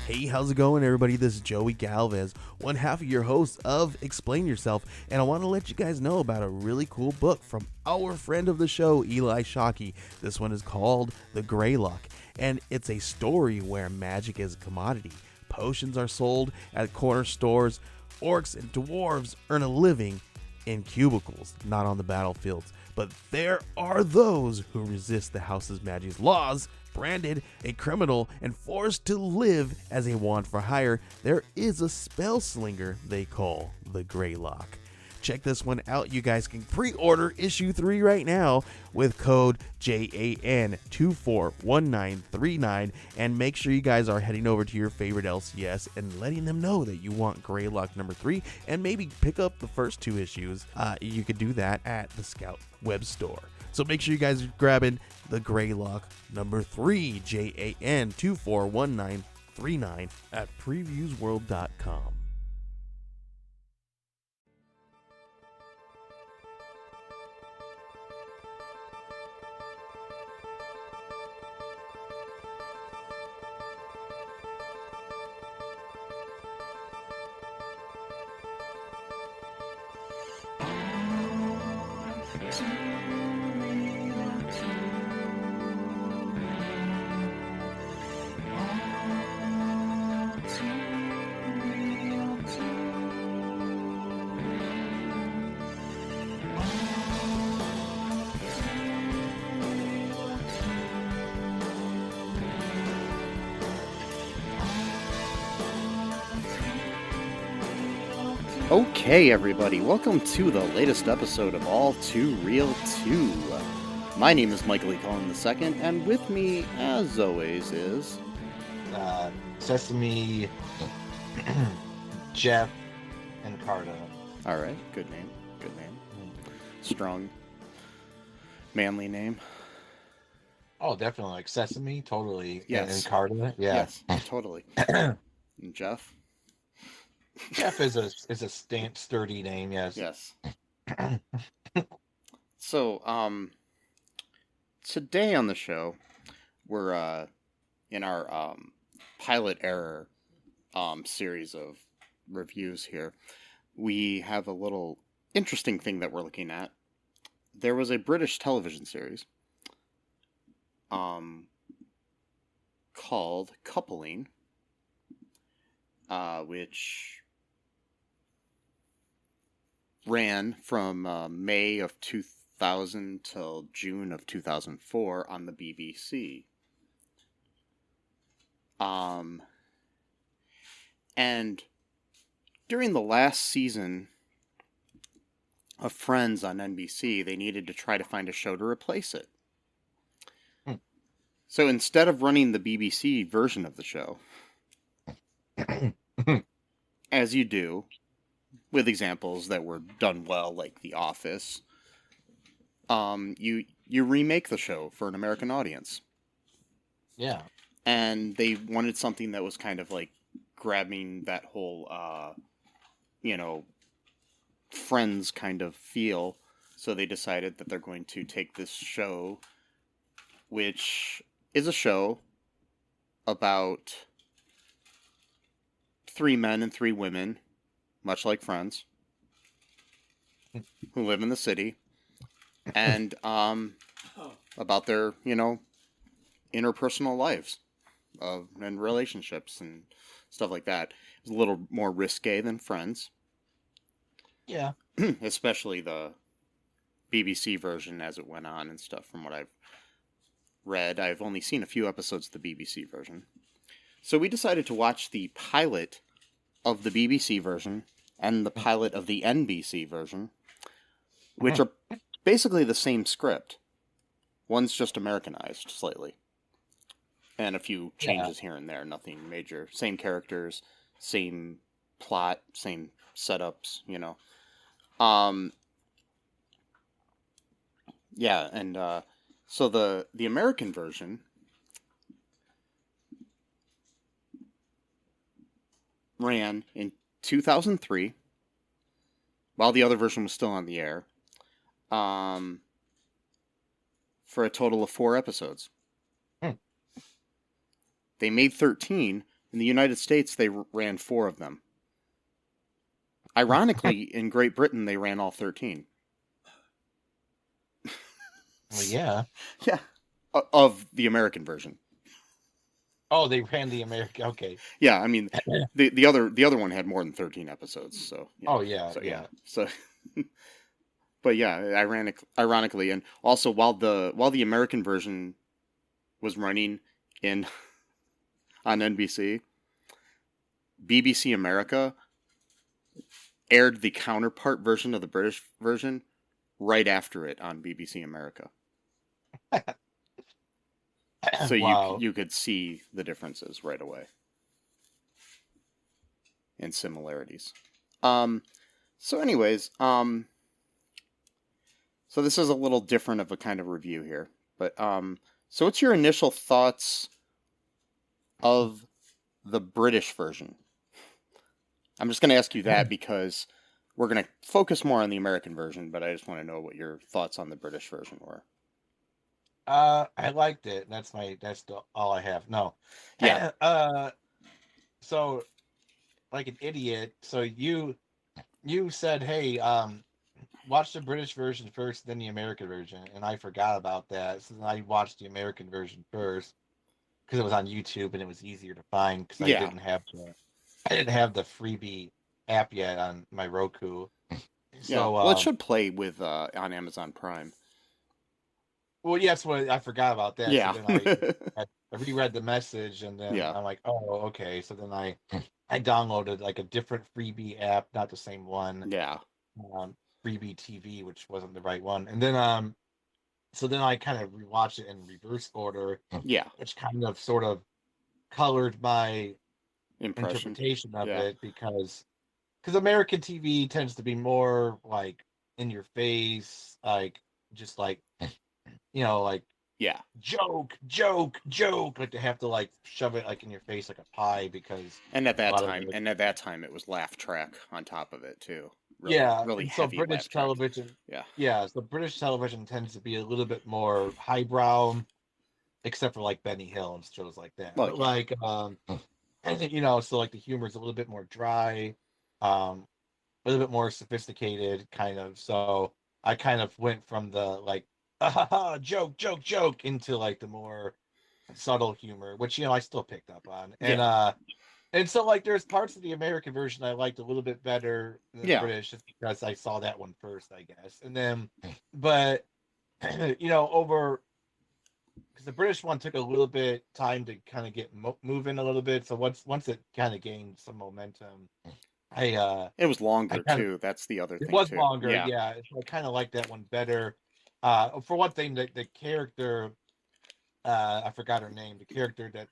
Hey, how's it going, everybody? This is Joey Galvez, one half of your host of Explain Yourself, and I want to let you guys know about a really cool book from our friend of the show, Eli Shockey. This one is called The Greylock, and it's a story where magic is a commodity. Potions are sold at corner stores. Orcs and dwarves earn a living in cubicles, not on the battlefields. But there are those who resist the house's magic's laws. Branded a criminal and forced to live as a wand for hire, there is a spell slinger they call the Greylock. Check this one out. You guys can pre-order issue 3 right now with code JAN241939, and make sure you guys are heading over to your favorite LCS and letting them know that you want Greylock number 3, and maybe pick up the first 2 issues. You could do that at the Scout web store. So make sure you guys are grabbing the Greylock number 3, JAN241939 at previewsworld.com. Okay, everybody, welcome to the latest episode of All Too Real 2. My name is Michael E. Cullen II, and with me, as always, is... Sesame, Jeff, and Carta. Alright, good name. Strong, manly name. Oh, definitely, like Sesame, totally. Yes. And Carta, yeah. Yes, totally. And Jeff? Jeff is a sturdy name, yes. Yes. So, today on the show, we're in our pilot error series of reviews here. We have a little interesting thing that we're looking at. There was a British television series called Coupling, which ran from May of 2000 till June of 2004 on the BBC. And during the last season of Friends on NBC, they needed to try to find a show to replace it. So instead of running the BBC version of the show, as you do, with examples that were done well, like The Office, you remake the show for an American audience. Yeah. And they wanted something that was kind of like grabbing that whole, Friends kind of feel. So they decided that they're going to take this show, which is a show about 3 men and 3 women, much like Friends, who live in the city, and about their, interpersonal lives and relationships and stuff like that. It's a little more risque than Friends. Yeah. Especially the BBC version as it went on and stuff, from what I've read. I've only seen a few episodes of the BBC version. So we decided to watch the pilot of the BBC version and the pilot of the NBC version, which are basically the same script. One's just Americanized slightly. And a few changes here and there, nothing major. Same characters, same plot, same setups, so the American version ran in 2003, while the other version was still on the air, for a total of 4 episodes. They made 13, In the United States, they ran 4 of them. Ironically, in Great Britain, they ran all 13. Well, yeah. Yeah, of the American version. Oh, they ran the American. Okay. Yeah, I mean, the other one had more than 13 episodes. So yeah. Oh yeah, So yeah. So, but yeah, ironically, and also while the American version was running in on NBC, BBC America aired the counterpart version of the British version right after it on BBC America. So Wow. you could see the differences right away and similarities. So anyways, so this is a little different of a kind of review here, but so what's your initial thoughts of the British version? I'm just going to ask you that because we're going to focus more on the American version, but I just want to know what your thoughts on the British version were. I liked it. That's all I have. No. Yeah. So like an idiot. So you said, hey, watch the British version first, then the American version, and I forgot about that. So then I watched the American version first because it was on YouTube and it was easier to find because I didn't have the freebie app yet on my Roku. So yeah. Well, it should play with on Amazon Prime. Well, yes, I forgot about that. Yeah. So then I reread the message, and then Yeah. I'm like, oh, okay. So then I downloaded like a different freebie app, not the same one. Yeah. Freebie TV, which wasn't the right one. And then so then I kind of rewatched it in reverse order. Yeah. Which kind of sort of colored my interpretation of it because American TV tends to be more like in your face, like just like like joke, like they have to like shove it like in your face like a pie because and at that time it was laugh track on top of it too. Really so heavy British laugh track. television so British television tends to be a little bit more highbrow, except for like Benny Hill and shows like that. But like I think so like the humor is a little bit more dry, a little bit more sophisticated kind of. So I kind of went from the like joke into like the more subtle humor, which I still picked up on. And so like there's parts of the American version I liked a little bit better than the British just because I saw that one first, I guess. And then but over because the British one took a little bit time to kind of get moving a little bit. So once it kind of gained some momentum, it was longer too. That's the other thing. It was too. longer, yeah. So I kind of like that one better. For one thing, the character, I forgot her name. The character that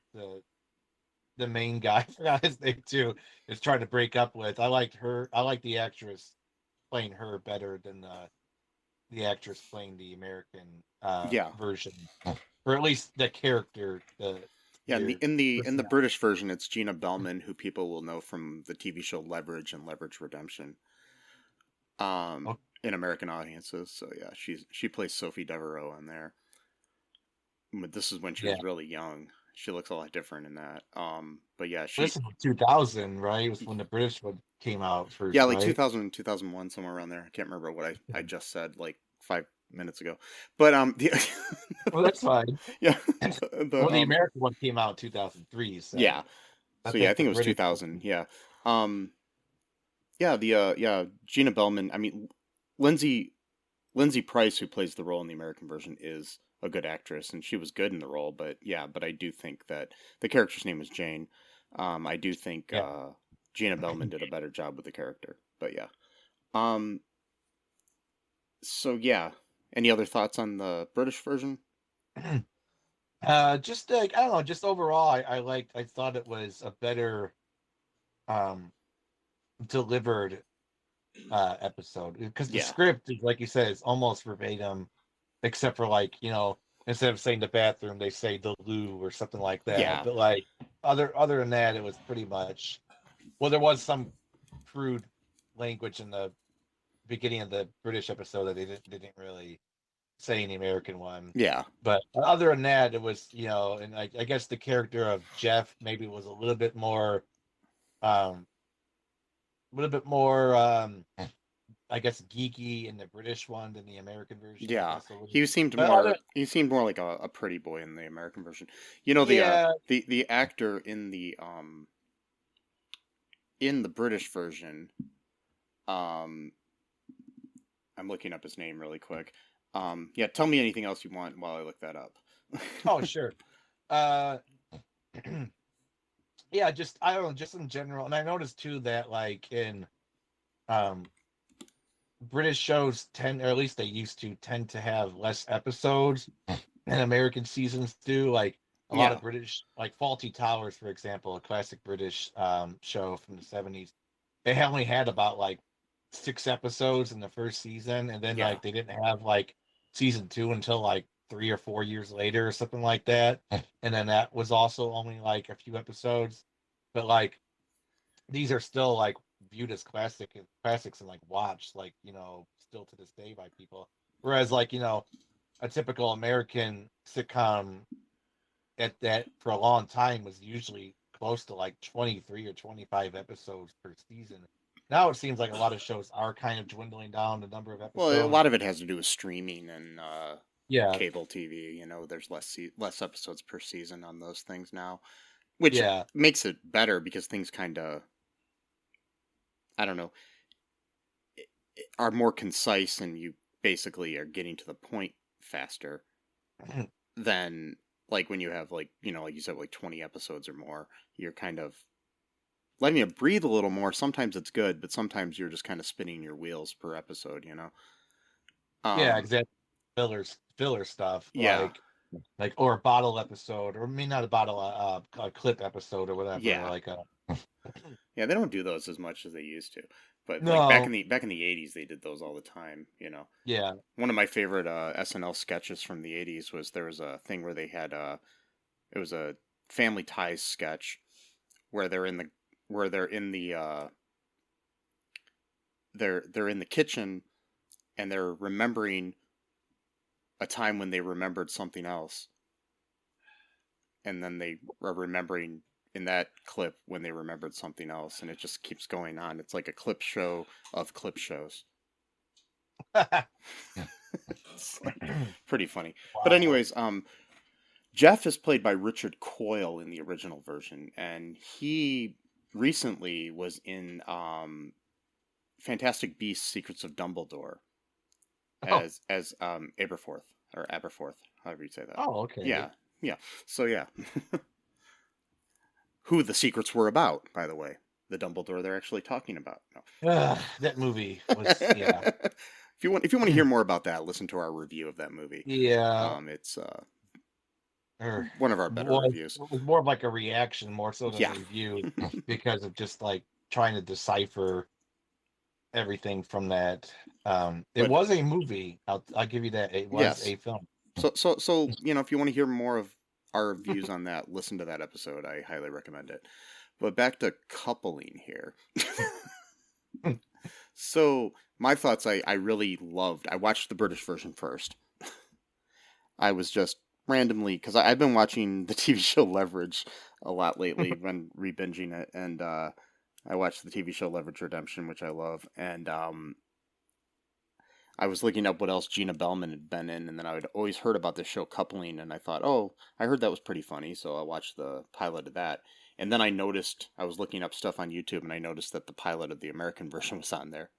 the main guy, I forgot his name too, is trying to break up with. I liked her. I like the actress playing her better than the actress playing the American version, or at least the character. In the British version, it's Gina Bellman, who people will know from the TV show Leverage and Leverage Redemption. In American audiences, so yeah, she plays Sophie Devereaux in there. But this is when she was really young. She looks a lot different in that. But yeah, this is 2000, right? It was when the British one came out first. Yeah, like right? 2000, 2001, somewhere around there. I can't remember what I just said like 5 minutes ago. But well, that's fine. Yeah. The American one came out in 2003. So yeah. I think it was 2000. Yeah. Gina Bellman. I mean, Lindsay Price, who plays the role in the American version, is a good actress, and she was good in the role. But I do think that the character's name was Jane. I do think Gina Bellman did a better job with the character. But yeah. So yeah. Any other thoughts on the British version? Just like I don't know, just overall, I thought it was a better delivered episode because the script is like you said, it's almost verbatim, except for like instead of saying the bathroom, they say the loo or something like that. Yeah. But like other than that, it was pretty much. Well, there was some crude language in the beginning of the British episode that they didn't really saying the American one. Yeah. But other than that, it was, and I guess the character of Jeff maybe was a little bit more, I guess, geeky in the British one than the American version. I Yeah, guess a little. he seemed But more like a pretty boy in the American version. You know, yeah, the actor in the British version, um I'm looking up his name really quick. Yeah, tell me anything else you want while I look that up. oh sure. Uh, yeah, just I don't know, just in general, and I noticed too that like in um British shows tend, or at least they used to tend to have less episodes than American seasons do. Like a lot Yeah, of British, like Faulty Towers, for example, a classic British show from the 70s. They only had about like 6 episodes in the first season, and then yeah, like they didn't have like season 2 until like 3 or 4 years later or something like that. And then that was also only like a few episodes. But like these are still like viewed as classics and like watched like still to this day by people, whereas like a typical American sitcom at that for a long time was usually close to like 23 or 25 episodes per season. Now it seems like a lot of shows are kind of dwindling down the number of well, a episodes. lot of it has to do with streaming and Yeah, cable TV. You know, there's less episodes per season on those things now, which yeah, makes it better because things kind of, I don't know, are more concise and you basically are getting to the point faster than like when you have like, like you said, like 20 episodes or more. You're kind of letting it breathe a little more. Sometimes it's good, but sometimes you're just kind of spinning your wheels per episode. yeah, Um, exactly. Filler stuff yeah, or a bottle episode, or maybe not a bottle, a clip episode or whatever. yeah, Like yeah. They don't do those as much as they used to, but like no, back in the '80s, they did those all the time. yeah, One of my favorite SNL sketches from the '80s was there was a thing where they had it was a Family Ties sketch where they're in the they're in the kitchen and they're remembering a time when they remembered something else, and then they are remembering in that clip when they remembered something else, and it just keeps going on. It's like a clip show of clip shows. It's like pretty funny. But wow. anyways, Jeff is played by Richard Coyle in the original version, and he recently was in Fantastic Beasts: Secrets of Dumbledore Oh, as Aberforth or Aberforth, however you say that. oh, okay. Yeah, yeah. So yeah, who the secrets were about, by the way, the Dumbledore they're actually talking about. No. That movie was, yeah, If you want to hear more about that, listen to our review of that movie. yeah. It's Or one of our better reviews. it was more of like a reaction more so than a Yeah. review because of just like trying to decipher everything from that. It But was a movie. I'll give you that. It was yes. a film. So if you want to hear more of our views on that, listen to that episode. I highly recommend it. But back to coupling here. So my thoughts, I really loved. I watched the British version first. I was just randomly because I've been watching the TV show Leverage a lot lately, been re-binging it, and I watched the TV show Leverage Redemption, which I love, and I was looking up what else Gina Bellman had been in, and then I had always heard about this show Coupling, and I thought, oh, I heard that was pretty funny, so I watched the pilot of that. And then I noticed, I was looking up stuff on YouTube, and I noticed that the pilot of the American version was on there.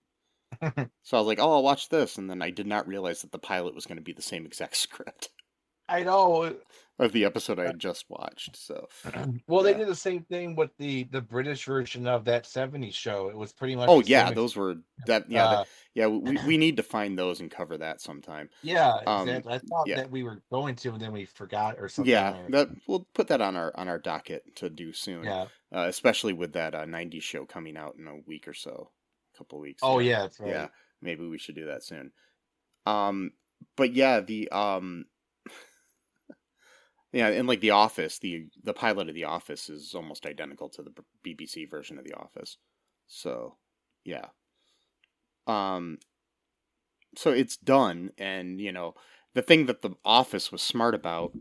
So I was like, oh, I'll watch this, and then I did not realize that the pilot was going to be the same exact script I know. of the episode I had just watched. So, Well, they yeah. did the same thing with the British version of that '70s show. It was pretty much Oh the yeah, same. those were that. Yeah, Uh, yeah. We need to find those and cover that sometime. yeah, Um, exactly. I thought yeah. that we were going to, and then we forgot or something. Yeah, Or that we'll put that on our docket to do soon, yeah. especially with that '90s show coming out in a week or so, a couple weeks. Oh Yeah, yeah, that's yeah, right. maybe we should do that soon. Um, but yeah, the yeah, and like The Office, the pilot of The Office is almost identical to the BBC version of The Office. So, yeah. Um, so it's done, and the thing that the Office was smart about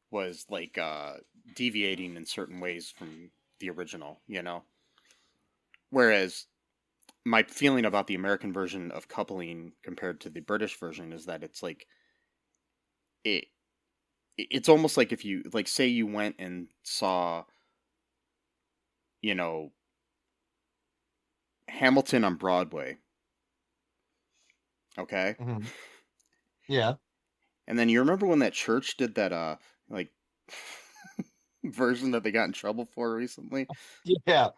was like deviating in certain ways from the original, you know. Whereas my feeling about the American version of coupling compared to the British version is that it's like it it's almost like if you like say you went and saw, you know, Hamilton on Broadway, okay? Mm-hmm. Yeah. And then you remember when that church did that like version that they got in trouble for recently? Yeah.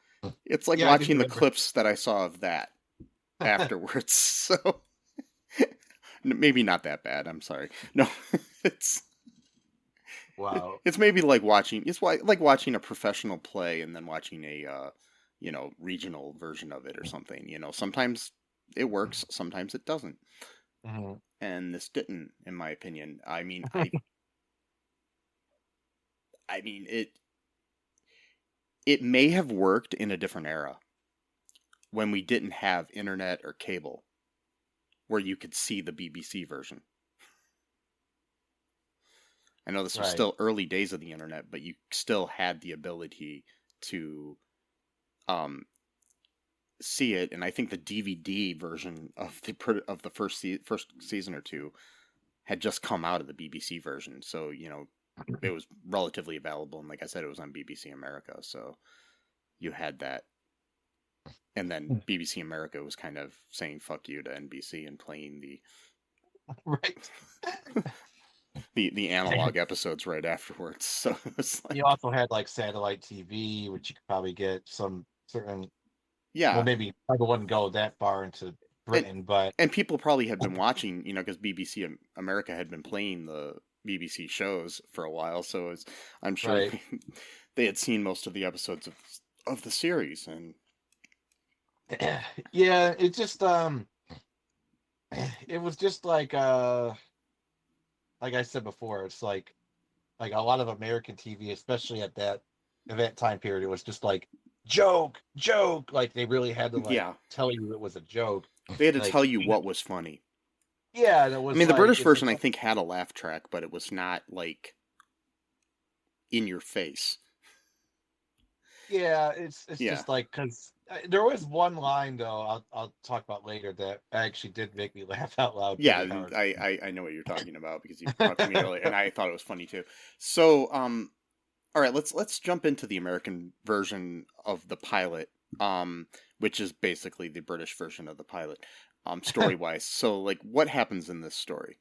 It's like Yeah, I do watching the remember. clips that I saw of that afterwards. So maybe not that bad. I'm sorry. No, it's Wow. it's maybe like watching like watching a professional play and then watching a regional version of it or something. You know, sometimes it works, sometimes it doesn't, Mm-hmm. and this didn't, in my opinion. I mean it may have worked in a different era when we didn't have internet or cable where you could see the BBC version. I know this was Right. still early days of the internet, but you still had the ability to um, see it. And I think the DVD version of the first season or two had just come out of the BBC version, so you know it was relatively available. And like I said, it was on BBC America, so you had that. And then BBC America was kind of saying "fuck you" to NBC and playing Right. the analog episodes right afterwards. So it was You like, also had like satellite TV, which you could probably get some certain. Well, yeah, maybe probably wouldn't go that far into and Britain, but and people probably had been watching, you know, because BBC America had been playing the BBC shows for a while, so I'm sure right. they had seen most of the episodes of the series, and Yeah, it just it was just like I said before, it's like a lot of American TV, especially at that time period, it was just like joke, joke. Like they really had to like yeah, tell you it was a joke. they had to Like tell you what was funny. yeah, and it I was mean, the like British it's version I like think had a laugh track, but it was not like in your face. yeah, it's Yeah, just like because there was one line though I'll talk about later that actually did make me laugh out loud yeah, pretty hard. I know what you're talking about because you talked to me earlier, and I thought it was funny too. So, all right, let's jump into the American version of the pilot, which is basically the British version of the pilot, story wise. So, like, what happens in this story?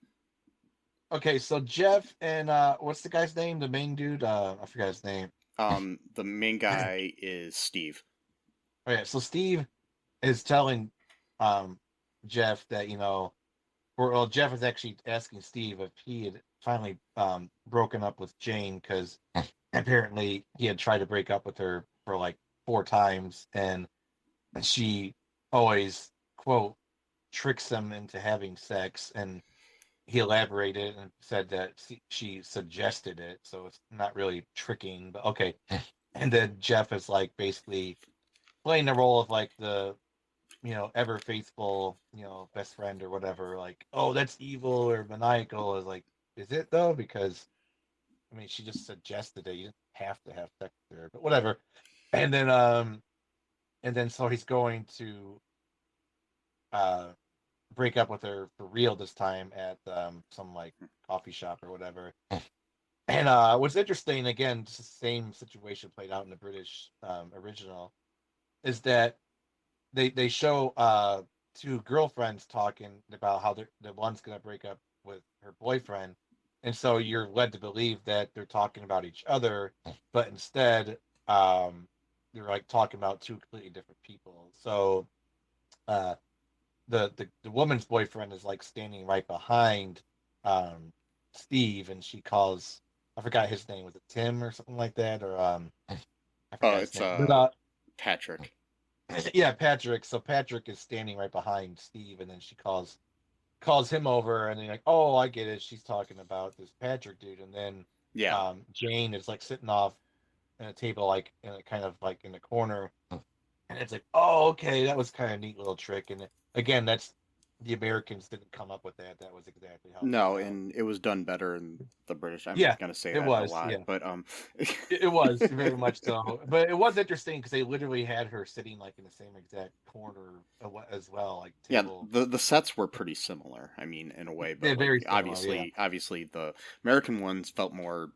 Okay, so Jeff and what's the guy's name? The main dude? I forgot his name. The main guy is Steve. Oh yeah, so Steve is telling um Jeff that or well, Jeff is actually asking Steve if he had finally broken up with Jane because apparently he had tried to break up with her for like 4 times, and she always quote tricks him into having sex, and he elaborated and said that she suggested it, so it's not really tricking, but okay. And then Jeff is like basically playing the role of like the ever faithful, best friend or whatever. Like, oh, that's evil or maniacal. Is like, is it though? Because I mean, she just suggested it. You didn't have to have sex with her, but whatever. And then, so he's going to uh break up with her for real this time at some like coffee shop or whatever. And what's interesting, again, just the same situation played out in the British original, is that they show two girlfriends talking about how the one's gonna break up with her boyfriend, and so you're led to believe that they're talking about each other, but instead um, they're like talking about two completely different people. So uh, the woman's boyfriend is like standing right behind um, Steve, and she calls, I forgot his name, was it Tim or something like that, or I Oh, forgot his it's name, but Patrick. yeah, Patrick. So Patrick is standing right behind Steve, and then she calls him over, and then like, oh, I get it. She's talking about this Patrick dude, and then Yeah. Jane is like sitting off in a table, like in a kind of like in the corner, and it's like, oh, okay, that was kind of a neat little trick. And again, that's the Americans didn't come up with that. That was exactly how. No, and it was done better in the British. I'm Yeah, gonna say it that a was. lot, Yeah, but it was very much so. But it was interesting because they literally had her sitting like in the same exact corner as well, like yeah, table. the sets were pretty similar. I mean, in a way, They're but like very similar. Yeah. obviously the American ones felt more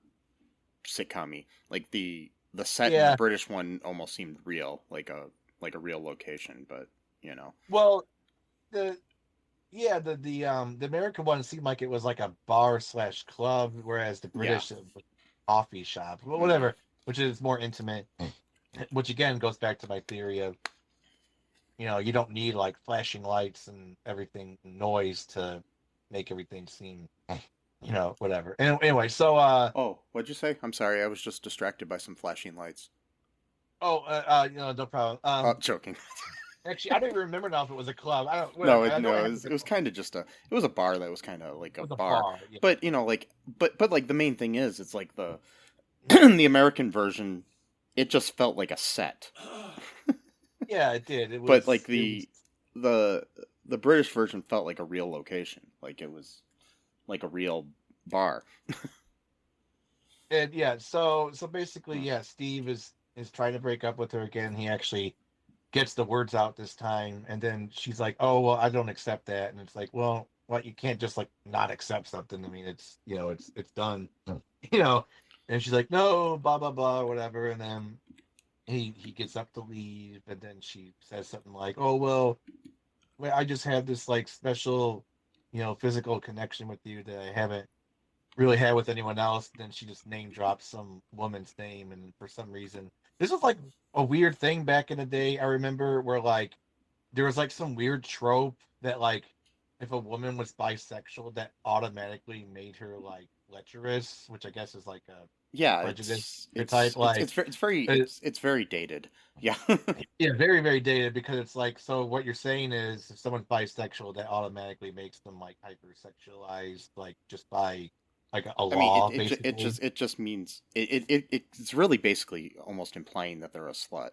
sitcom-y. Like the set in the Yeah. British one almost seemed real, like a real location, but you know. Well, the the American one seemed like it was like a bar slash club, whereas the Yeah. British was a coffee shop, well, Hmm. whatever, which is more intimate. Which again goes back to my theory of you don't need like flashing lights and everything noise to make everything seem whatever. And anyway, so Oh, what'd you say? I'm sorry, I was just distracted by some flashing lights. no problem. Oh, joking. Actually, I don't even remember now if it was a club. I don't No, whatever. I know it it was kind of just it was a bar that was kind of like a was a bar, bar. Yeah. but like, but like the main thing is, it's like the the American version, it just felt like a set. Yeah, it did. But like It was the the British version felt like a real location, like it was like a real bar. and yeah, so basically, yeah, Steve is trying to break up with her again. He actually gets the words out this time, and then she's like, "Oh, well, I don't accept that." And it's like, "Well, what? You can't just like not accept something. I mean, it's it's done, you know." And she's like, "No, blah blah blah, whatever." And then he gets up to leave, and then she says something like, "Oh, well, I just have this like special, physical connection with you that I haven't really had with anyone else." Then she just name drops some woman's name, and for some reason, this was like a weird thing back in the day. I remember where like there was like some weird trope that like if a woman was bisexual, that automatically made her like lecherous, which I guess is like a Yeah, prejudice type. it's very dated. Yeah. Yeah, very, very dated because it's like, so what you're saying is if someone's bisexual, that automatically makes them like hypersexualized, like just by like a I mean, law, basically. it just means it's really basically almost implying that they're a slut.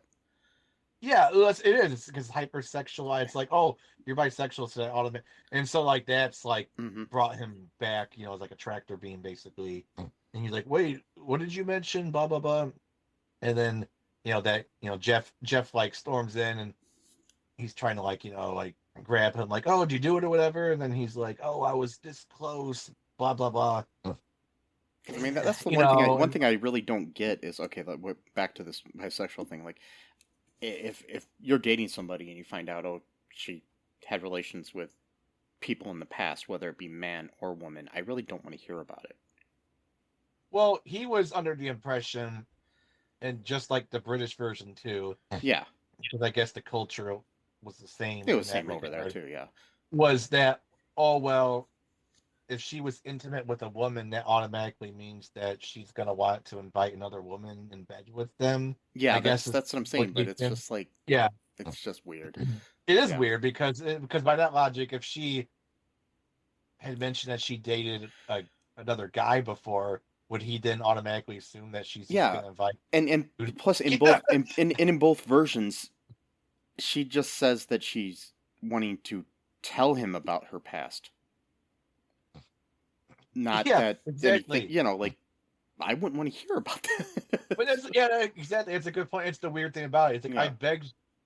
Yeah, it is because hypersexualized. It's like, oh, you're bisexual, so that automatic, and so like that's like Hmm. brought him back, as like a tractor beam, basically. And he's like, wait, what did you mention? Blah blah blah. And then that Jeff like storms in and he's trying to like like grab him like, oh, did you do it or whatever, and then he's like, oh, I was this close, blah blah blah. I mean, that's the one And thing I really don't get is, okay, we're back to this bisexual thing. Like, if you're dating somebody and you find out, oh, she had relations with people in the past, whether it be man or woman, I really don't want to hear about it. well, he was under the impression, and just like the British version too, Yeah, because I guess the culture was the same it in was that same over there regard, too. Yeah, was that, oh well, if she was intimate with a woman, that automatically means that she's gonna want to invite another woman in bed with them. yeah, I guess is that's what I'm what saying. But he it's did. just like Yeah, it's just weird. it is Yeah, weird because by that logic, if she had mentioned that she dated another guy before, would he then automatically assume that she's just yeah, gonna invite? and plus in Yeah, both in both versions, she just says that she's wanting to tell him about her past, not yeah, that anything. exactly. Like, I wouldn't want to hear about But that. that's exactly. It's a good point. It's the weird thing about it. It's like Yeah.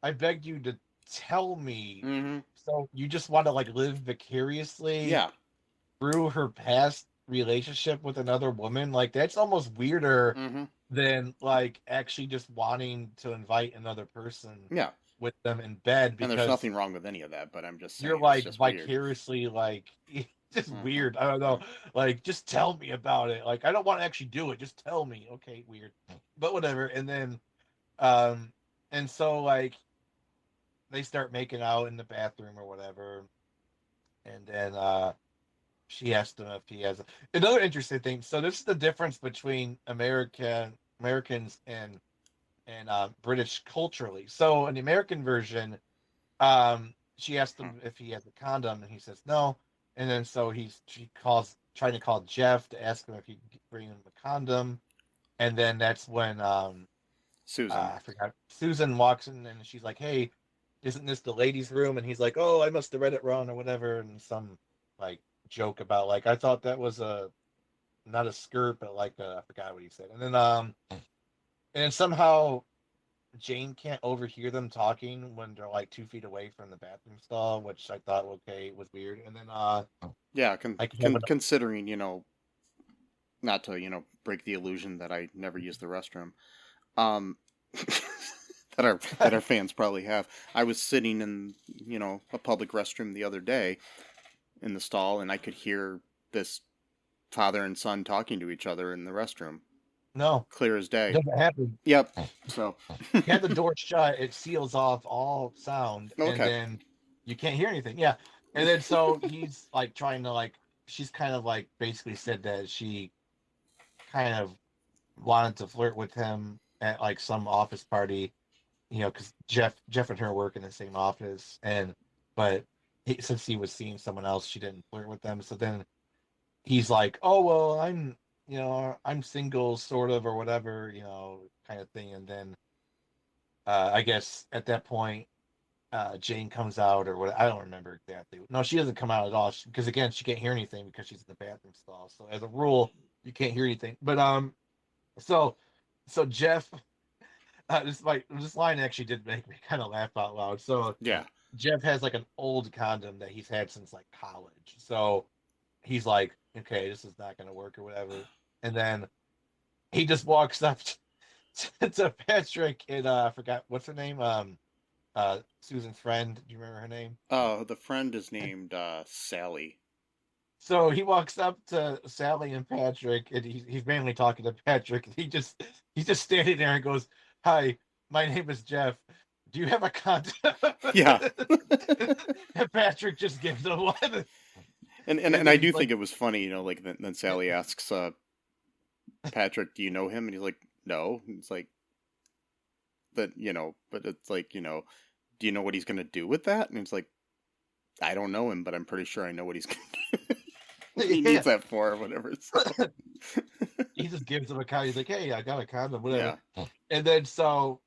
I begged you to tell me. Hmm. So you just want to like live vicariously Yeah. through her past relationship with another woman. Like that's almost weirder Hmm. than like actually just wanting to invite another person Yeah. with them in bed And there's because nothing wrong with any of that, but I'm just you're saying it's like just weird. vicariously like it's just Hmm. weird. I don't know. Like just tell me about it. Like I don't want to actually do it. Just tell me. Okay, weird. But whatever. And then um and so like they start making out in the bathroom or whatever. And then she asked him if he has another interesting thing. So this is the difference between Americans and British culturally. So in the American version, she asked him if he has a condom, and he says no. And then so she calls trying to call Jeff to ask him if he can bring him a condom. And then that's when Susan. I forgot Susan walks in and she's like, "Hey, isn't this the ladies' room? And he's like, oh, I must have read it wrong or whatever, and some like joke about like I thought that was a not a skirt, but like I forgot what he said. And then somehow Jane can't overhear them talking when they're like 2 feet away from the bathroom stall, which I thought okay was weird. And then Yeah, like considering, not to, break the illusion that I never use the restroom, um, that our fans probably have. I was sitting in, a public restroom the other day in the stall, and I could hear this father and son talking to each other in the restroom. no, Clear as it day. doesn't happen. Yep. So. You have the door shut, it seals off all sound, and Okay. then you can't hear anything. Yeah. And then so he's like trying to like she's kind of like basically said that she kind of wanted to flirt with him at like some office party, because Jeff and her work in the same office, and but since he was seeing someone else, she didn't flirt with them. So then he's like, "Oh well, I'm single, sort of, or whatever, kind of thing." And then I guess at that point, Jane comes out or what? I don't remember exactly. No, she doesn't come out at all because again, she can't hear anything because she's in the bathroom stall. So as a rule, you can't hear anything. But so Jeff, this line actually did make me kind of laugh out loud. So Yeah. Jeff has like an old condom that he's had since like college. So he's like, okay, this is not going to work or whatever. And then he just walks up to Patrick and I forgot what's her name. Susan's friend. Do you remember her name? Oh, the friend is named Sally. So he walks up to Sally and Patrick, and he's mainly talking to Patrick. He's just standing there and goes, "Hi, my name is Jeff. Do you have a condom?" Yeah. And Patrick just gives him one. And I do think it was funny, like then Sally asks Patrick, "Do you know him?" And he's like, "No." And it's like, but it's like, do you know what he's gonna do with that? And it's like, I don't know him, but I'm pretty sure I know what he's gonna do. He needs that for or whatever. So. He just gives him a condom. He's like, "Hey, I got a condom, whatever." Yeah. And then so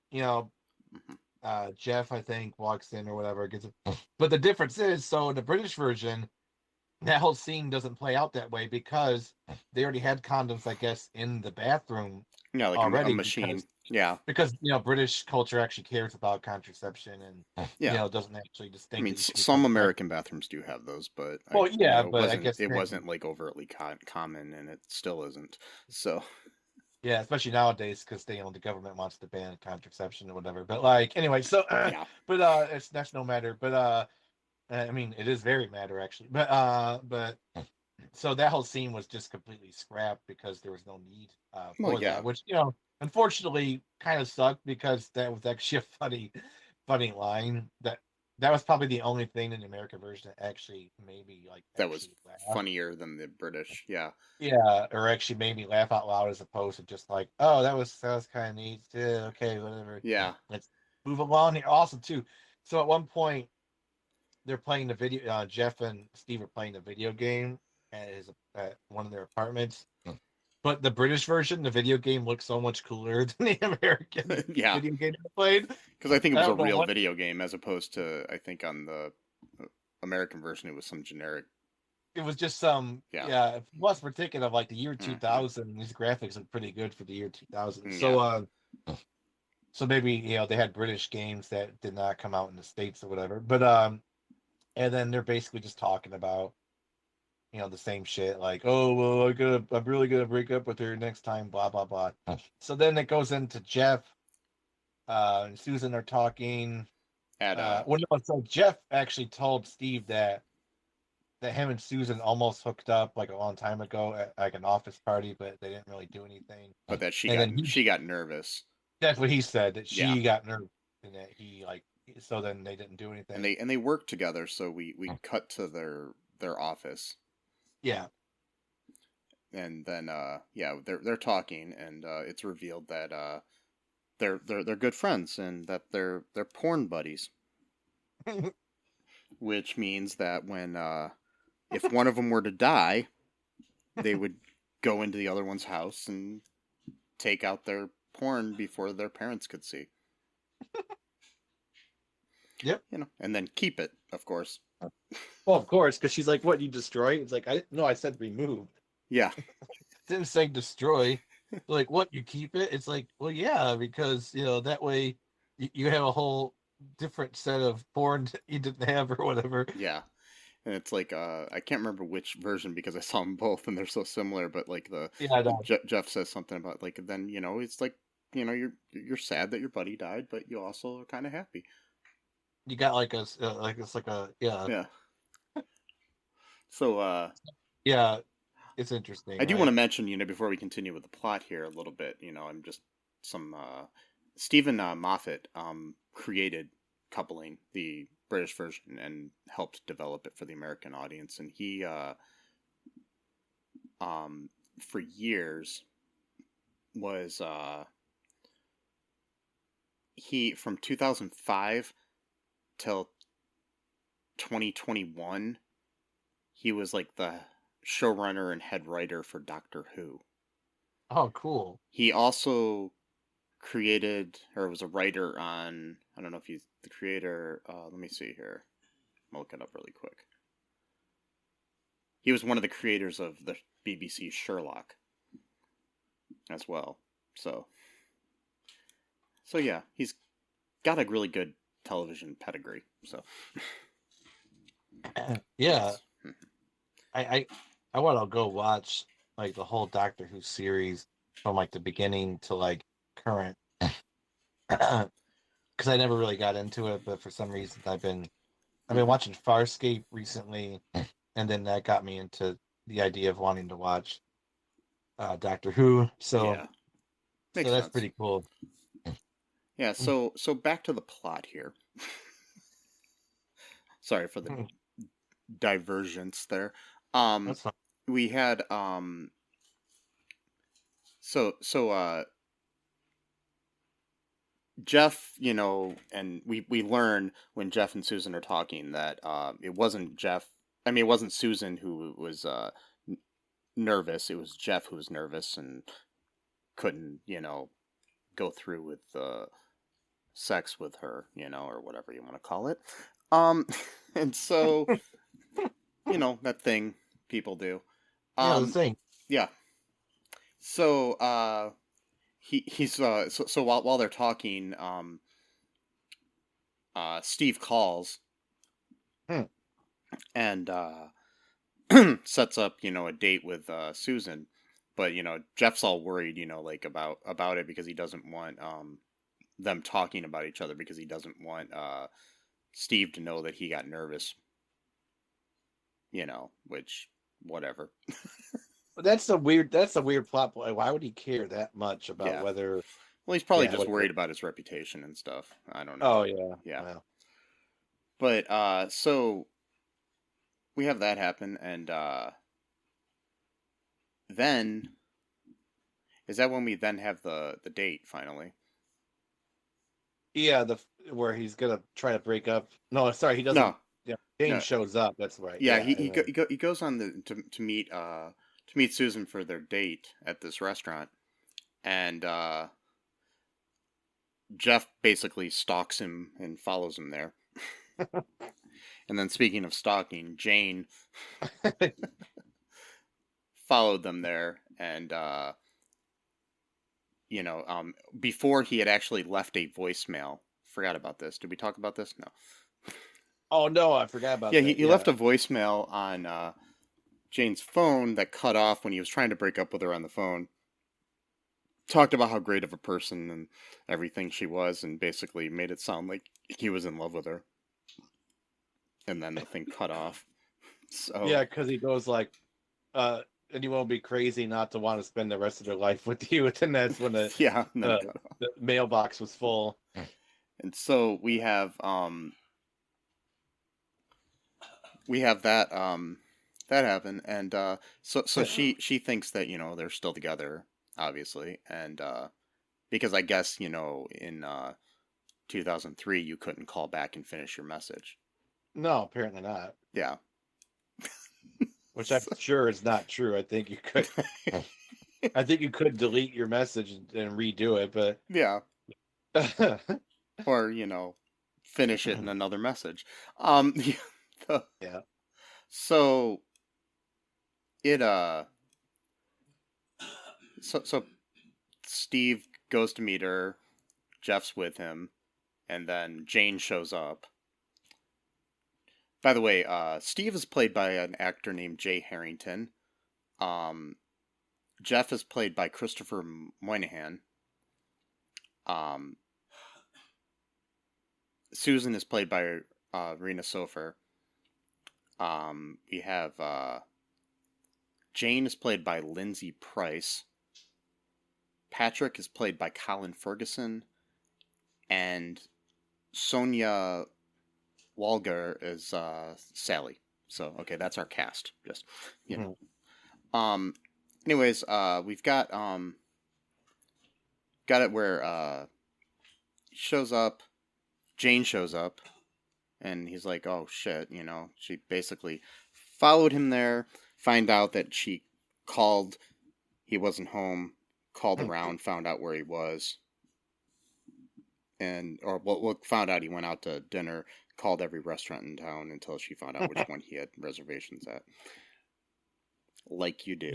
Jeff, I think, walks in or whatever, gets it. But the difference is, so in the British version, that whole scene doesn't play out that way because they already had condoms, I guess, in the bathroom. Yeah, like already a machine. Yeah. Because British culture actually cares about contraception and doesn't actually I mean, distinguish. some American bathrooms do have those, but but I guess it wasn't like overtly common, and it still isn't. So. Yeah, especially nowadays because the government wants to ban contraception or whatever. But like anyway, so Yeah. but that's no matter. But I mean it is very matter actually. But so that whole scene was just completely scrapped because there was no need for that, which unfortunately kind of sucked because that was actually a funny line that was probably the only thing in the American version that actually maybe like that was funnier than the British. Yeah. Yeah, or actually made me laugh out loud as opposed to just like, oh, that was kind of neat. Yeah, okay, whatever. Yeah. Let's move along here. Awesome too. So at one point, they're playing the video. Jeff and Steve are playing the video game at one of their apartments. But the British version, the video game looks so much cooler than the American video game they played. Because I think it was a real video game as opposed to, I think on the American version, it was some generic. It was just some, plus we're thinking of like the year 2000, these graphics look pretty good for the year 2000. So, so maybe, they had British games that did not come out in the States or whatever. But, and then they're basically just talking about, the same shit, like, oh, well, I'm really gonna break up with her next time, blah, blah, blah. So then it goes into Jeff, and Susan are talking. So Jeff actually told Steve that him and Susan almost hooked up like a long time ago at like an office party, but they didn't really do anything. But that she got nervous. That's what he said, that she got nervous and that he so then they didn't do anything. And they worked together, so we cut to their office. Yeah. And then they're talking, and it's revealed that they're good friends and that they're porn buddies. Which means that when if one of them were to die, they would go into the other one's house and take out their porn before their parents could see. Yep. And then keep it, of course. Well, of course, because she's like, "What, you destroy?" It's like, I said remove. Yeah. Didn't say destroy. Like, what, you keep it? It's like, well, yeah, because that way you have a whole different set of porn you didn't have or whatever. Yeah. And it's like I can't remember which version because I saw them both and they're so similar. But like Jeff says something about like then it's like you're sad that your buddy died, but you also are kind of happy. You got like it's like a Yeah. So yeah, it's interesting. I do want to mention before we continue with the plot here a little bit. I'm just some Stephen Moffat created Coupling, the British version, and helped develop it for the American audience. And he, for years, was he from 2005 till 2021, he was like the showrunner and head writer for Doctor Who. Oh, cool. He also created or was a writer on, I don't know if he's the creator, let me see here. I'll look it up really quick. He was one of the creators of the BBC Sherlock as well. So yeah, he's got a really good television pedigree. So yeah. I want to go watch like the whole Doctor Who series from like the beginning to like current, because I never really got into it, but for some reason I've been watching Farscape recently, and then that got me into the idea of wanting to watch Doctor Who. So, yeah, so that's pretty cool. Yeah. So back to the plot here. Sorry for the divergence there. That's fine. We had Jeff, and we learn when Jeff and Susan are talking that it wasn't Jeff. I mean, it wasn't Susan who was nervous. It was Jeff who was nervous and couldn't, go through with sex with her, or whatever you want to call it. And so, that thing people do. The thing. Yeah. So, he's so while they're talking, Steve calls and sets up a date with Susan, but Jeff's all worried like about it because he doesn't want them talking about each other because he doesn't want Steve to know that he got nervous, which whatever. That's a weird plot point. Why would he care that much about whether? Well, he's probably just worried about his reputation and stuff. I don't know. Oh yeah. Wow. But so we have that happen, and then is that when we then have the date finally? Yeah, where he's gonna try to break up. No, sorry, he doesn't. No. Yeah, Jane shows up. That's right. Yeah, he goes on to meet Susan for their date at this restaurant, and Jeff basically stalks him and follows him there. And then, speaking of stalking, Jane followed them there, and before he had actually left a voicemail. Forgot about this. Did we talk about this? No. Oh no, I forgot about that. He left a voicemail on Jane's phone that cut off when he was trying to break up with her on the phone. Talked about how great of a person and everything she was, and basically made it sound like he was in love with her. And then the thing cut off. So yeah, because he goes like, and you won't be crazy not to want to spend the rest of their life with you. And that's when the mailbox was full. And so we have that happen, and so she thinks that they're still together, obviously, and because I guess in 2003 you couldn't call back and finish your message. No, apparently not. Yeah. Which I'm sure is not true. I think you could. I think you could delete your message and redo it, but yeah. Or finish it in another message. Yeah. So it so Steve goes to meet her, Jeff's with him, and then Jane shows up. By the way, Steve is played by an actor named Jay Harrington. Jeff is played by Christopher Moynihan. Susan is played by Rena Sofer. We have Jane is played by Lindsay Price. Patrick is played by Colin Ferguson. And Sonia Walger is Sally. So, okay, that's our cast. Just, you know. Anyways, we've got it where shows up, Jane shows up, and he's like, oh shit, you know, she basically followed him there, find out that she called, he wasn't home, called around, found out where he was, found out he went out to dinner, called every restaurant in town until she found out which one he had reservations at. Like you do.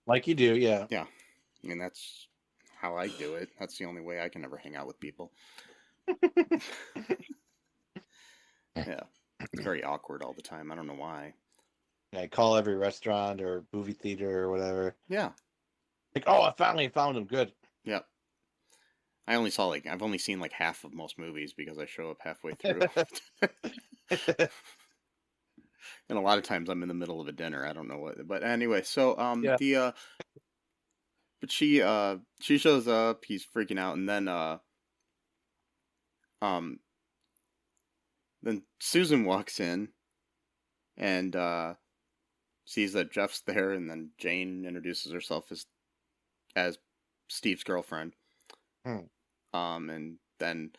Like you do, yeah. Yeah. I mean, that's how I do it. That's the only way I can ever hang out with people. Yeah. It's very awkward all the time. I don't know why. Yeah, call every restaurant or movie theater or whatever. Yeah. Like, oh, I finally found him. Good. Yep. I've only seen like half of most movies because I show up halfway through. And a lot of times I'm in the middle of a dinner. I don't know what, but anyway, so yeah. but she shows up, he's freaking out, and then Susan walks in and sees that Jeff's there, and then Jane introduces herself as Steve's girlfriend. And then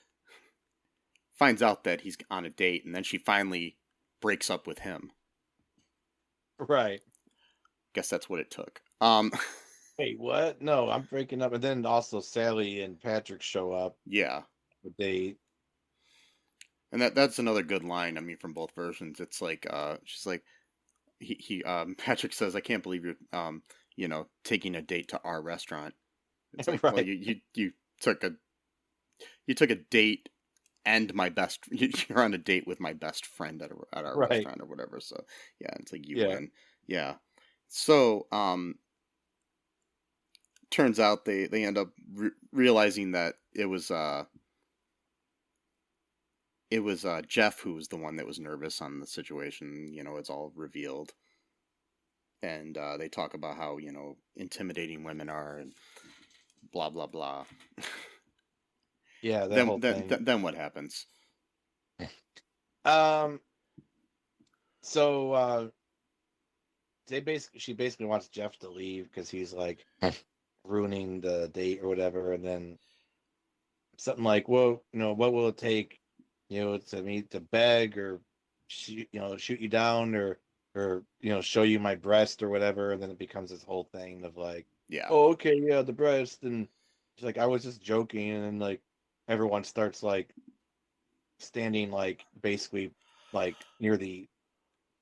finds out that he's on a date, and then she finally breaks up with him. Right. Guess that's what it took. Wait, what? No, I'm breaking up. And then also Sally and Patrick show up. Yeah. They. And that's another good line, I mean, from both versions. It's like, she's like, Patrick says, I can't believe you're, taking a date to our restaurant. It's like, right. Well, you took a date and you're on a date with my best friend at our right. restaurant or whatever. So yeah, it's like you win. Yeah. So, turns out they end up realizing that it was Jeff who was the one that was nervous on the situation. It's all revealed. And they talk about how, intimidating women are and blah, blah, blah. Yeah, then what happens? So she basically wants Jeff to leave because he's like ruining the date or whatever, and then something like, well, what will it take, to me to beg or shoot you down or show you my breast or whatever, and then it becomes this whole thing of like, yeah, oh, okay, yeah, the breast, and she's like, I was just joking, and then like everyone starts like standing like basically like near the,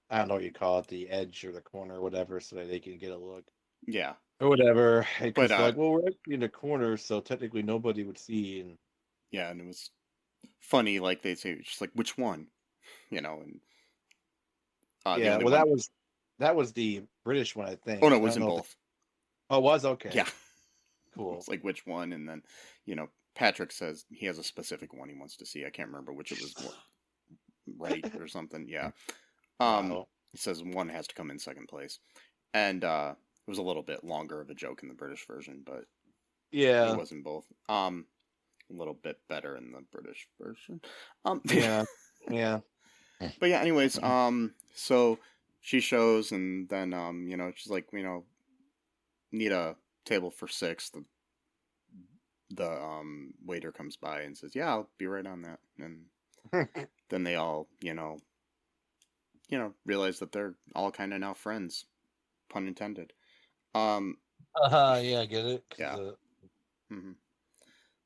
I don't know what you call it, the edge or the corner or whatever, so that they can get a look. Yeah. Or whatever. But like, well, we're actually in the corner, so technically nobody would see. And yeah, and it was funny, like they say, just like, which one, and yeah, well, that was the British one, I think. Oh no, it was in both. Oh, it was? Okay. Yeah. Cool. It's like which one, and then Patrick says he has a specific one he wants to see. I can't remember which it was, right or something. Yeah. Wow. He says one has to come in second place, and it was a little bit longer of a joke in the British version, but yeah, it was in both. A little bit better in the British version. Yeah. Yeah. But yeah, anyways, so she shows, and then she's like, need a table for 6. The waiter comes by and says, yeah, I'll be right on that. And then they all realize that they're all kind of now friends, pun intended. Yeah, I get it. Yeah. Mm-hmm.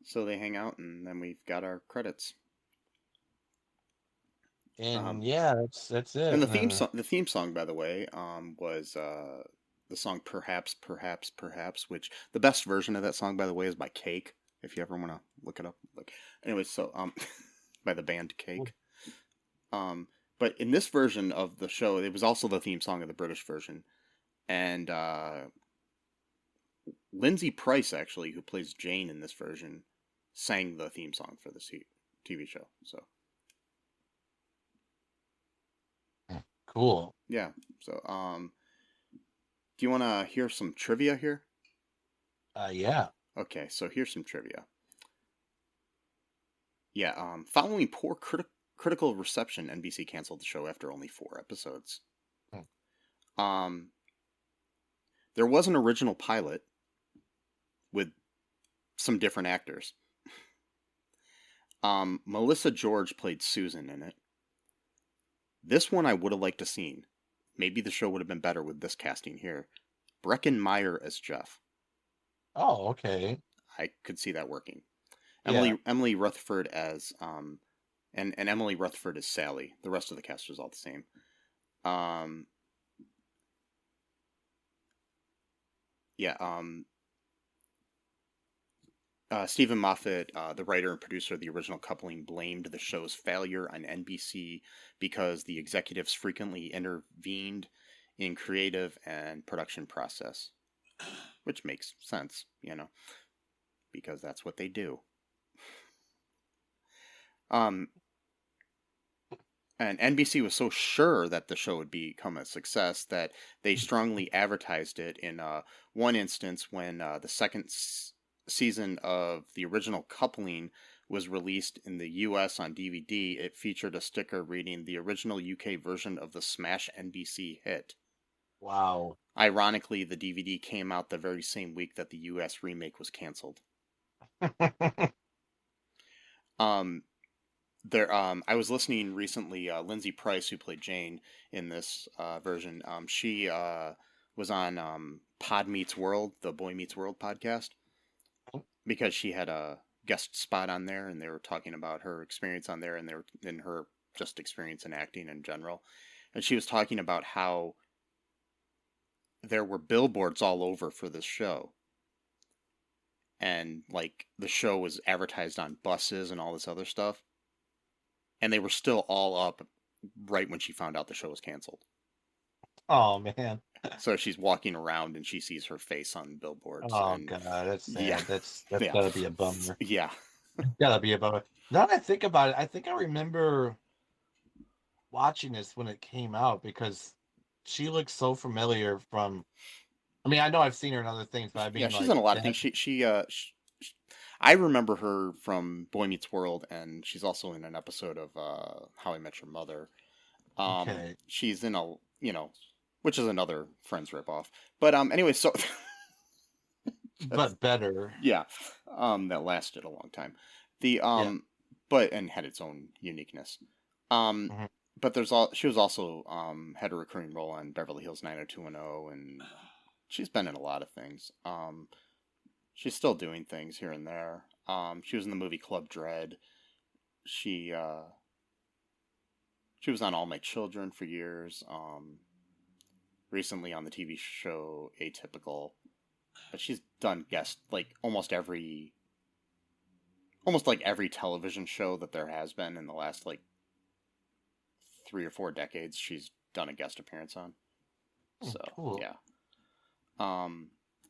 So they hang out, and then we've got our credits. And Um, yeah, that's it. and the theme song, by the way, was the song "Perhaps, Perhaps, Perhaps," which the best version of that song, by the way, is by Cake. If you ever want to look it up, like, anyway, so by the band Cake. Um, but in this version of the show, it was also the theme song of the British version, and Lindsay Price, actually, who plays Jane in this version, sang the theme song for this TV show. So Cool. yeah. So do you want to hear some trivia here? Yeah. Okay, so here's some trivia. Yeah. Following poor critical reception, NBC canceled the show after only 4 episodes. Um, there was an original pilot with some different actors. Melissa George played Susan in it. This one I would have liked to seen. Maybe the show would have been better with this casting here. Breckin Meyer as Jeff. Oh, okay. I could see that working. Yeah. Emily Rutherford as and Emily Rutherford as Sally. The rest of the cast was all the same. Yeah. Stephen Moffat, the writer and producer of the original coupling, blamed the show's failure on NBC because the executives frequently intervened in creative and production process, which makes sense, because that's what they do. And NBC was so sure that the show would become a success that they strongly advertised it in one instance when the second season of the original coupling was released in the US on DVD. It featured a sticker reading the original UK version of the smash NBC hit. Wow. Ironically, the DVD came out the very same week that the US remake was canceled. I was listening recently, Lindsay Price, who played Jane in this version, she was on Pod Meets World, the Boy Meets World podcast, because she had a guest spot on there, and they were talking about her experience on there, and her just experience in acting in general. And she was talking about how there were billboards all over for this show. And, like, the show was advertised on buses and all this other stuff. And they were still all up right when she found out the show was canceled. Oh, man. So she's walking around and she sees her face on billboards. Oh, and God, that's sad. Yeah. That's Yeah. gotta be a bummer. Yeah. Gotta be a bummer. Now that I think about it, I think I remember watching this when it came out because she looks so familiar from. I mean, I know I've seen her in other things, but I mean, Yeah, she's like, in a lot of things. I remember her from Boy Meets World, and she's also in an episode of How I Met Your Mother. okay. She's in a, which is another Friends ripoff. But anyway, so But better. yeah, that lasted a long time. The Yeah. but and had its own uniqueness. Mhm. But she was also had a recurring role on Beverly Hills 90210, and she's been in a lot of things. She's still doing things here and there. She was in the movie Club Dread. She was on All My Children for years. Recently on the TV show Atypical. But she's done almost like every television show that there has been in the last 3 or 4 decades. She's done a guest appearance on. So Cool. yeah.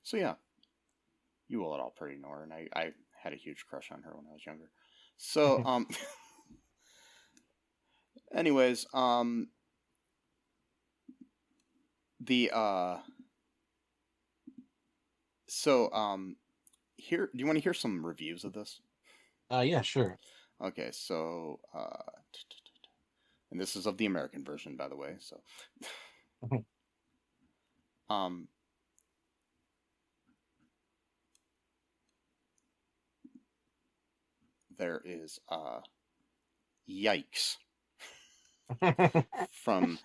So yeah. You will all pretty know her, and I had a huge crush on her when I was younger. So anyways, here, do you want to hear some reviews of this? Yeah, sure. Okay, so and this is of the American version, by the way. So there is yikes from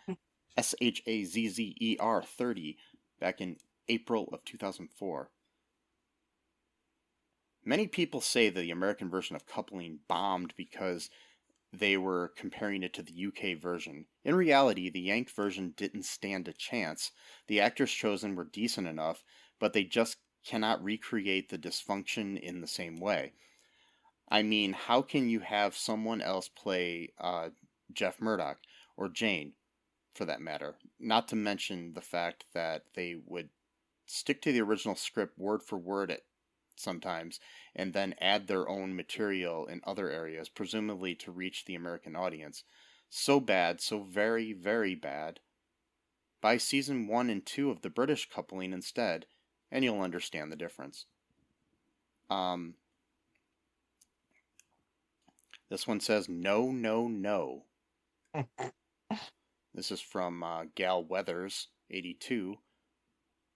SHAZZER 30 back in April of 2004. Many people say that the American version of Coupling bombed because they were comparing it to the UK version. In reality, the Yanked version didn't stand a chance. The actors chosen were decent enough, but they just cannot recreate the dysfunction in the same way. I mean, how can you have someone else play Jeff Murdoch or Jane, for that matter? Not to mention the fact that they would stick to the original script word for word at sometimes and then add their own material in other areas, presumably to reach the American audience. So bad, so very, very bad. Buy season 1 and 2 of the British coupling instead, and you'll understand the difference. This one says no, no, no. This is from Gal Weathers, 82,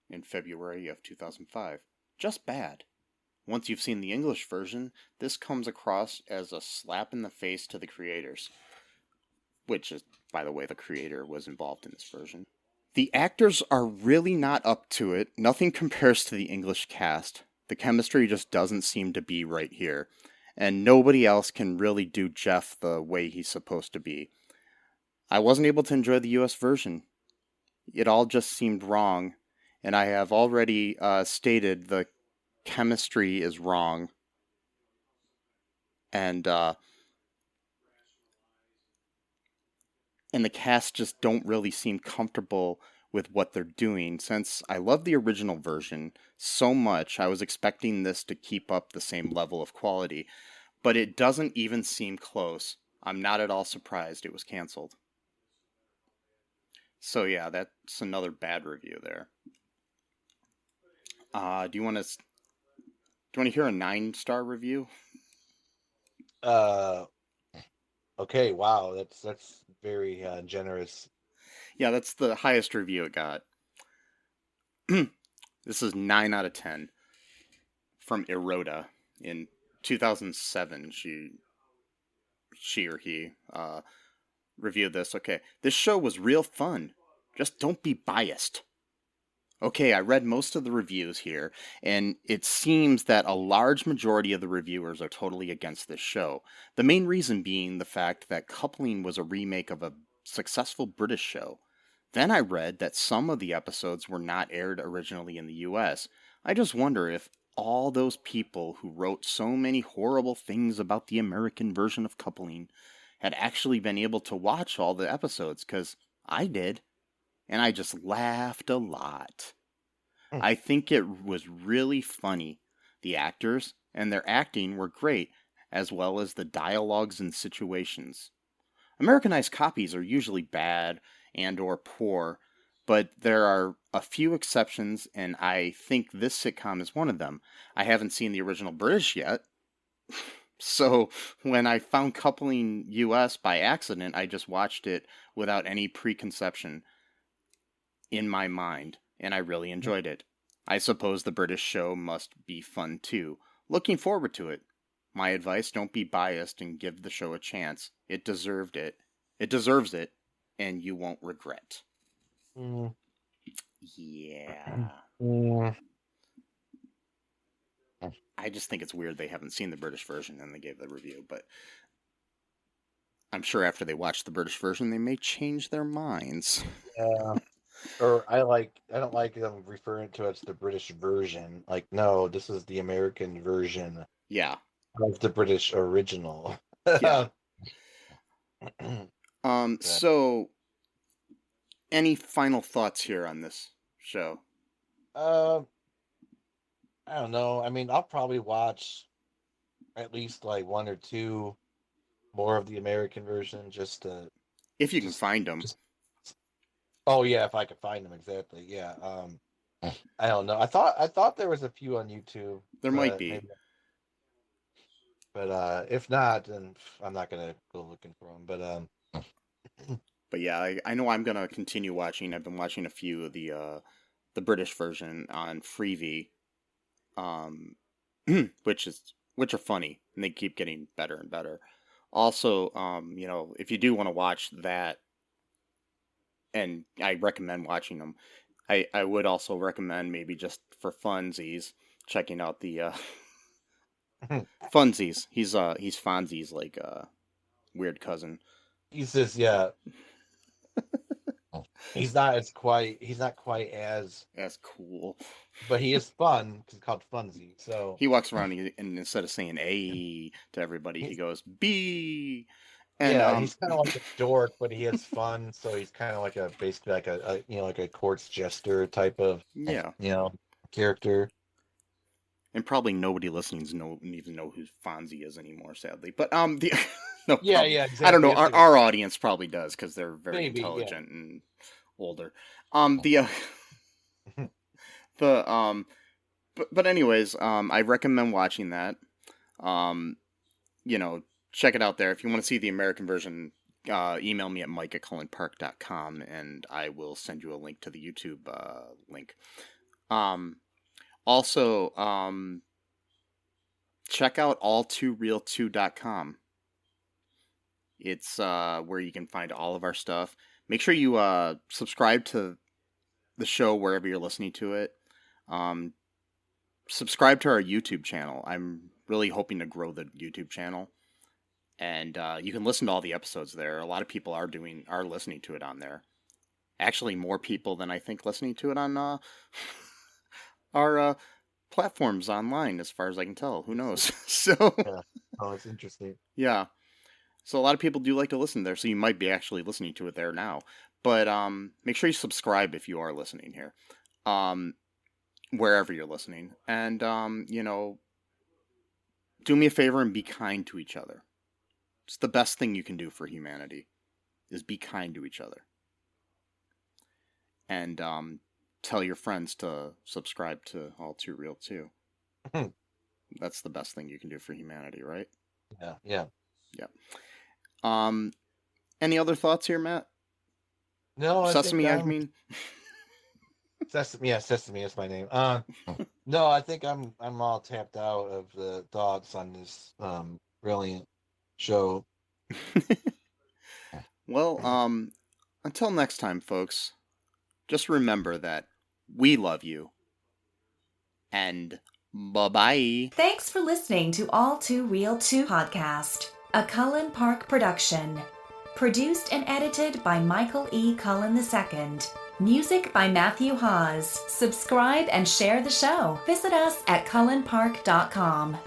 in February of 2005. Just bad. Once you've seen the English version, this comes across as a slap in the face to the creators. Which is, by the way, the creator was involved in this version. The actors are really not up to it. Nothing compares to the English cast. The chemistry just doesn't seem to be right here. And nobody else can really do Jeff the way he's supposed to be. I wasn't able to enjoy the US version. It all just seemed wrong. And I have already stated the chemistry is wrong. And the cast just don't really seem comfortable with what they're doing. Since I love the original version so much, I was expecting this to keep up the same level of quality. But it doesn't even seem close. I'm not at all surprised it was canceled. So yeah, that's another bad review there. Do you want to hear a 9-star review? Okay, wow, that's very generous. Yeah, that's the highest review it got. This is 9 out of 10 from Eroda in 2007. She or he reviewed this. Okay, this show was real fun. Just don't be biased. Okay, I read most of the reviews here, and it seems that a large majority of the reviewers are totally against this show. The main reason being the fact that Coupling was a remake of a successful British show. Then I read that some of the episodes were not aired originally in the US. I just wonder if all those people who wrote so many horrible things about the American version of Coupling had actually been able to watch all the episodes, because I did. And I just laughed a lot. I think it was really funny. The actors and their acting were great, as well as the dialogues and situations. Americanized copies are usually bad and or poor, but there are a few exceptions, and I think this sitcom is one of them. I haven't seen the original British yet, so when I found Coupling US by accident, I just watched it without any preconception in my mind, and I really enjoyed it. I suppose the British show must be fun too. Looking forward to it. My advice, don't be biased and give the show a chance. It deserved it. It deserves it, and you won't regret. Yeah. I just think it's weird they haven't seen the British version and they gave the review, but I'm sure after they watch the British version, they may change their minds. Yeah. Or I don't like them referring to it as the British version. Like, no, this is the American version. Yeah. Of the British original. Yeah. So any final thoughts here on this show? I don't know. I mean, I'll probably watch at least like 1 or 2 more of the American version just to, if you can find them. Oh yeah, if I could find them, exactly. Yeah. I don't know. I thought there was a few on YouTube. There might be. Maybe. But if not, then I'm not gonna go looking for them. But yeah, I know I'm gonna continue watching. I've been watching a few of the British version on Freevee, which are funny, and they keep getting better and better. Also, if you do want to watch that, and I recommend watching them, I would also recommend, maybe just for funsies, checking out the Funsies. He's Fonzie's weird cousin. He's just he's not quite as cool, but he is fun because it's called Funzy. So he walks around and instead of saying A to everybody, he goes B. And, he's kind of like a dork, but he has fun. So he's kind of like basically like a like a courts jester type of character. And probably nobody listening even know who Fonzie is anymore, sadly. But no, exactly. I don't know. Our audience probably does because they're very intelligent and older. But anyways, I recommend watching that. Check it out there. If you want to see the American version, email me at mike@cullenpark.com and I will send you a link to the YouTube link. Also, check out all2real2.com. It's where you can find all of our stuff. Make sure you subscribe to the show wherever you're listening to it. Subscribe to our YouTube channel. I'm really hoping to grow the YouTube channel. And you can listen to all the episodes there. A lot of people are listening to it on there. Actually, more people than I think listening to it on our platforms online, as far as I can tell. Who knows? So, it's interesting. Yeah. So a lot of people do like to listen there, so you might be actually listening to it there now. But make sure you subscribe if you are listening here, wherever you're listening. And, do me a favor and be kind to each other. It's the best thing you can do for humanity, is be kind to each other. And tell your friends to subscribe to All Too Real too. That's the best thing you can do for humanity, right? Yeah. Any other thoughts here, Matt? No, Sesame, I mean. Sesame is my name. No, I think I'm all tapped out of the thoughts on this brilliant show. Well, until next time, folks, just remember that we love you. And bye-bye. Thanks for listening to All Too Real 2 podcast, a Cullen Park production. Produced and edited by Michael E. Cullen II. Music by Matthew Hawes. Subscribe and share the show. Visit us at cullenpark.com.